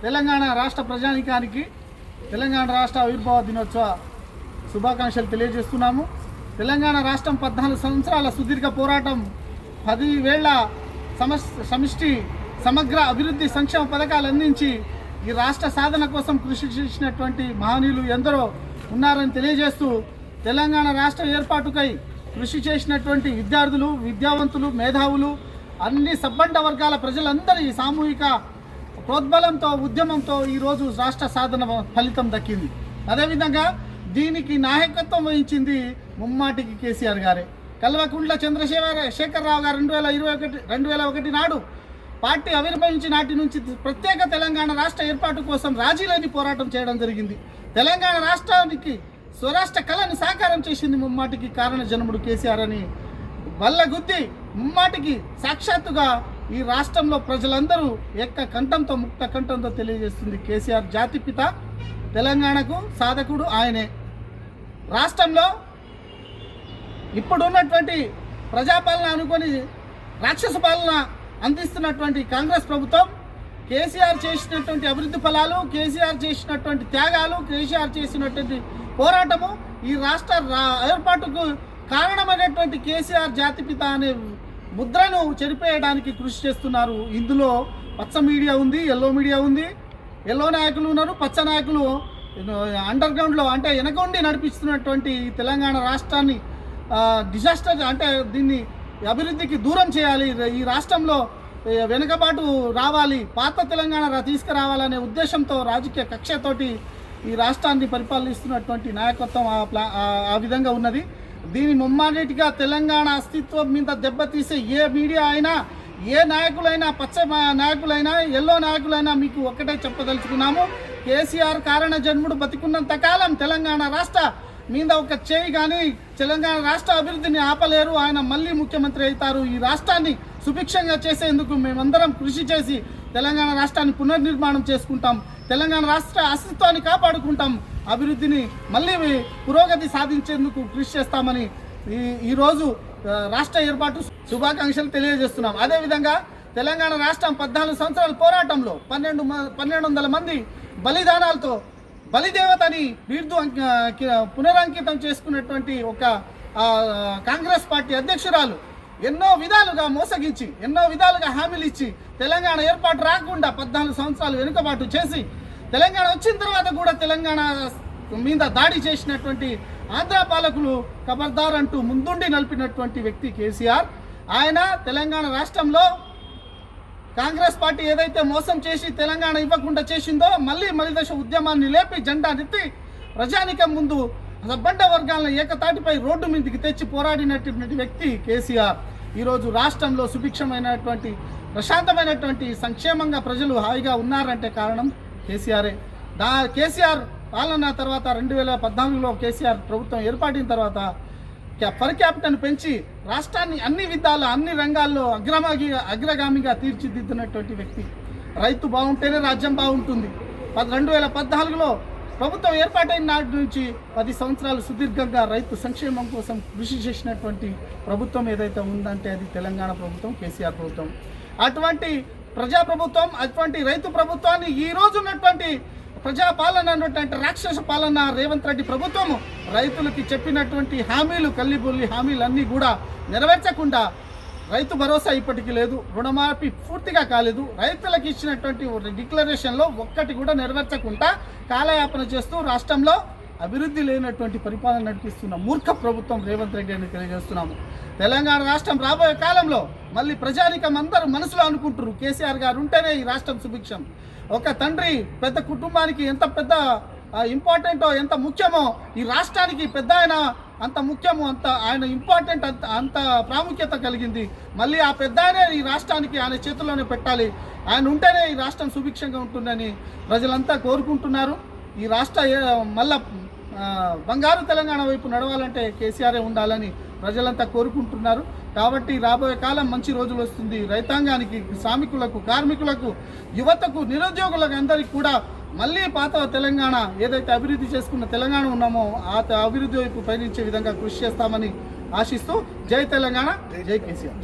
తెలంగాణ రాష్ట్ర ప్రజానీకానికి తెలంగాణ రాష్ట్ర ఆవిర్భావ దినోత్సవ శుభాకాంక్షలు తెలియజేస్తున్నాము. తెలంగాణ రాష్ట్రం 14 సంవత్సరాల సుదీర్ఘ పోరాటం, 10 ఏళ్ల సమిష్టి సమగ్ర అభివృద్ధి సంక్షేమ పథకాలు అందించి ఈ రాష్ట్ర సాధన కోసం కృషి చేసినటువంటి మహనీయులు ఎందరో ఉన్నారని తెలియజేస్తూ, తెలంగాణ రాష్ట్ర ఏర్పాటుకై కృషి చేసినటువంటి విద్యార్థులు, విద్యావంతులు, మేధావులు, అన్ని సబ్బండ వర్గాల ప్రజలందరి సామూహిక ప్రోద్బలంతో, ఉద్యమంతో ఈరోజు రాష్ట్ర సాధన ఫలితం దక్కింది. అదేవిధంగా దీనికి నాయకత్వం వహించింది ముమ్మాటికి కేసీఆర్ గారే. కల్వకుంట్ల చంద్రశేఖరరావు గారు 2001 నాడు పార్టీ ఆవిర్భవించి నాటి నుంచి ప్రత్యేక తెలంగాణ రాష్ట్ర ఏర్పాటు కోసం రాజీలేని పోరాటం చేయడం జరిగింది. తెలంగాణ రాష్ట్రానికి స్వరాష్ట్ర కళను సాకారం చేసింది ముమ్మాటికి కారణ జన్ముడు కేసీఆర్ అని వల్లగుద్ది ముమ్మాటికి సాక్షాత్తుగా ఈ రాష్ట్రంలో ప్రజలందరూ ఎక్క కంఠంతో ముక్త కంఠంతో తెలియజేస్తుంది. కేసీఆర్ జాతిపిత, తెలంగాణకు సాధకుడు ఆయనే. రాష్ట్రంలో ఇప్పుడున్నటువంటి ప్రజాపాలన అనుకొని రాక్షస పాలన అందిస్తున్నటువంటి కాంగ్రెస్ ప్రభుత్వం కేసీఆర్ చేసినటువంటి అభివృద్ధి ఫలాలు, కేసీఆర్ చేసినటువంటి త్యాగాలు, కేసీఆర్ చేసినటువంటి పోరాటము, ఈ రాష్ట్ర ఏర్పాటుకు కారణమైనటువంటి కేసీఆర్ జాతిపిత అనే ముద్రను చెరిపేయడానికి కృషి చేస్తున్నారు. ఇందులో పచ్చ మీడియా ఉంది, ఎల్లో మీడియా ఉంది. ఎల్లో నాయకులు ఉన్నారు, పచ్చ నాయకులు అండర్ గ్రౌండ్లో అంటే వెనకొండి నడిపిస్తున్నటువంటి తెలంగాణ రాష్ట్రాన్ని డిజాస్టర్ అంటే దీన్ని అభివృద్ధికి దూరం చేయాలి, ఈ రాష్ట్రంలో వెనుకబాటు రావాలి, పాత తెలంగాణ తీసుకురావాలనే ఉద్దేశంతో రాజకీయ కక్షతోటి ఈ రాష్ట్రాన్ని పరిపాలిస్తున్నటువంటి నాయకత్వం ఆ విధంగా ఉన్నది. దీని ముమ్మాటిగా తెలంగాణ అస్తిత్వం మీద దెబ్బతీసే ఏ మీడియా అయినా, ఏ నాయకులైనా, పచ్చ నాయకులైనా, ఎల్లో నాయకులైనా మీకు ఒక్కటే చెప్పదలుచుకున్నాము. కేసీఆర్ కారణ జన్ముడు బతికున్నంత కాలం తెలంగాణ రాష్ట్ర మీద ఒక చేయి కానీ తెలంగాణ రాష్ట్ర అభివృద్ధిని ఆపలేరు. ఆయన మళ్ళీ ముఖ్యమంత్రి అవుతారు. ఈ రాష్ట్రాన్ని సుభిక్షంగా చేసేందుకు మేమందరం కృషి చేసి తెలంగాణ రాష్ట్రాన్ని పునర్నిర్మాణం చేసుకుంటాం, తెలంగాణ రాష్ట్ర అస్తిత్వాన్ని కాపాడుకుంటాం, అభివృద్ధిని మళ్ళీ పురోగతి సాధించేందుకు కృషి చేస్తామని ఈరోజు రాష్ట్ర ఏర్పాటు శుభాకాంక్షలు తెలియజేస్తున్నాం. అదేవిధంగా తెలంగాణ రాష్ట్రం 14 సంవత్సరాల పోరాటంలో 1200 మంది బలిదానాలతో బలిదేవతని పునరంకితం చేసుకున్నటువంటి ఒక కాంగ్రెస్ పార్టీ అధ్యక్షురాలు ఎన్నో విధాలుగా మోసగించి, ఎన్నో విధాలుగా హామీలు ఇచ్చి తెలంగాణ ఏర్పాటు రాకుండా 14 సంవత్సరాలు వెనుకబాటు చేసి, తెలంగాణ వచ్చిన తర్వాత కూడా తెలంగాణ మీద దాడి చేసినటువంటి ఆంధ్ర పాలకులు ఖబర్దార్ అంటూ ముందుండి నలిపినటువంటి వ్యక్తి కేసీఆర్. ఆయన తెలంగాణ రాష్ట్రంలో కాంగ్రెస్ పార్టీ ఏదైతే మోసం చేసి తెలంగాణ ఇవ్వకుండా చేసిందో మళ్ళీ మలిదశ ఉద్యమాన్ని లేపి జెండా నెత్తి ప్రజానికం ముందు సబ్బండ వర్గాలను ఏకతాటిపై రోడ్డు మీదకి తెచ్చి పోరాడినటువంటి వ్యక్తి కేసీఆర్. ఈరోజు రాష్ట్రంలో సుభిక్షమైనటువంటి, ప్రశాంతమైనటువంటి, సంక్షేమంగా ప్రజలు హాయిగా ఉన్నారంటే కారణం కేసీఆరే. కేసీఆర్ పాలన తర్వాత 2014లో కేసీఆర్ ప్రభుత్వం ఏర్పాటిన తర్వాత పర్ క్యాపిటల్ని పెంచి రాష్ట్రాన్ని అన్ని విధాల, అన్ని రంగాల్లో అగ్రగామిగా తీర్చిదిద్దినటువంటి వ్యక్తి. రైతు బాగుంటేనే రాజ్యం బాగుంటుంది. 2014లో ప్రభుత్వం ఏర్పాటైన నాటి నుంచి 10 సంవత్సరాలు సుదీర్ఘంగా రైతు సంక్షేమం కోసం కృషి చేసినటువంటి ప్రభుత్వం ఏదైతే ఉందంటే అది తెలంగాణ ప్రభుత్వం, కేసీఆర్ ప్రభుత్వం. అటువంటి ప్రజాప్రభుత్వం, అటువంటి రైతు ప్రభుత్వాన్ని ఈ రోజు ఉన్నటువంటి ప్రజాపాలన అన్నటువంటి రాక్షస పాలన రేవంత్ రెడ్డి ప్రభుత్వము రైతులకి చెప్పినటువంటి హామీలు, కల్లిబొల్లి హామీలన్నీ కూడా నెరవేర్చకుండా, రైతు భరోసా ఇప్పటికీ లేదు, రుణమాఫీ పూర్తిగా కాలేదు, రైతులకు ఇచ్చినటువంటి డిక్లరేషన్లో ఒక్కటి కూడా నెరవేర్చకుండా కాలయాపన చేస్తూ రాష్ట్రంలో అభివృద్ధి లేనటువంటి పరిపాలన నడిపిస్తున్న మూర్ఖ ప్రభుత్వం రేవంత్ రెడ్డి అని తెలియజేస్తున్నాము. తెలంగాణ రాష్ట్రం రాబోయే కాలంలో మళ్ళీ ప్రజానికం అందరూ మనసులో అనుకుంటారు, కేసీఆర్ గారు ఉంటేనే ఈ రాష్ట్రం సుభిక్షం. ఒక తండ్రి పెద్ద కుటుంబానికి ఎంత పెద్ద ఇంపార్టెంటో, ఎంత ముఖ్యమో ఈ రాష్ట్రానికి పెద్ద ఆయన అంత ముఖ్యము, అంత ఆయన ఇంపార్టెంట్, అంత ప్రాముఖ్యత కలిగింది. మళ్ళీ ఆ పెద్ద ఆయనే ఈ రాష్ట్రానికి ఆయన చేతుల్లోనే పెట్టాలి, ఆయన ఉంటేనే ఈ రాష్ట్రం సుభిక్షంగా ఉంటుందని ప్రజలంతా కోరుకుంటున్నారు. ఈ రాష్ట్ర మళ్ళా బంగారు తెలంగాణ వైపు నడవాలంటే కేసీఆరే ఉండాలని ప్రజలంతా కోరుకుంటున్నారు. కాబట్టి రాబోయే కాలం మంచి రోజులు వస్తుంది. రైతాంగానికి, శ్రామికులకు, కార్మికులకు, యువతకు, నిరుద్యోగులకు అందరికీ కూడా మళ్ళీ పాత తెలంగాణ ఏదైతే అభివృద్ధి చేసుకున్న తెలంగాణ ఉన్నామో ఆ అభివృద్ధి వైపు పయనించే విధంగా కృషి చేస్తామని ఆశిస్తూ జై తెలంగాణ, జై కేసీఆర్.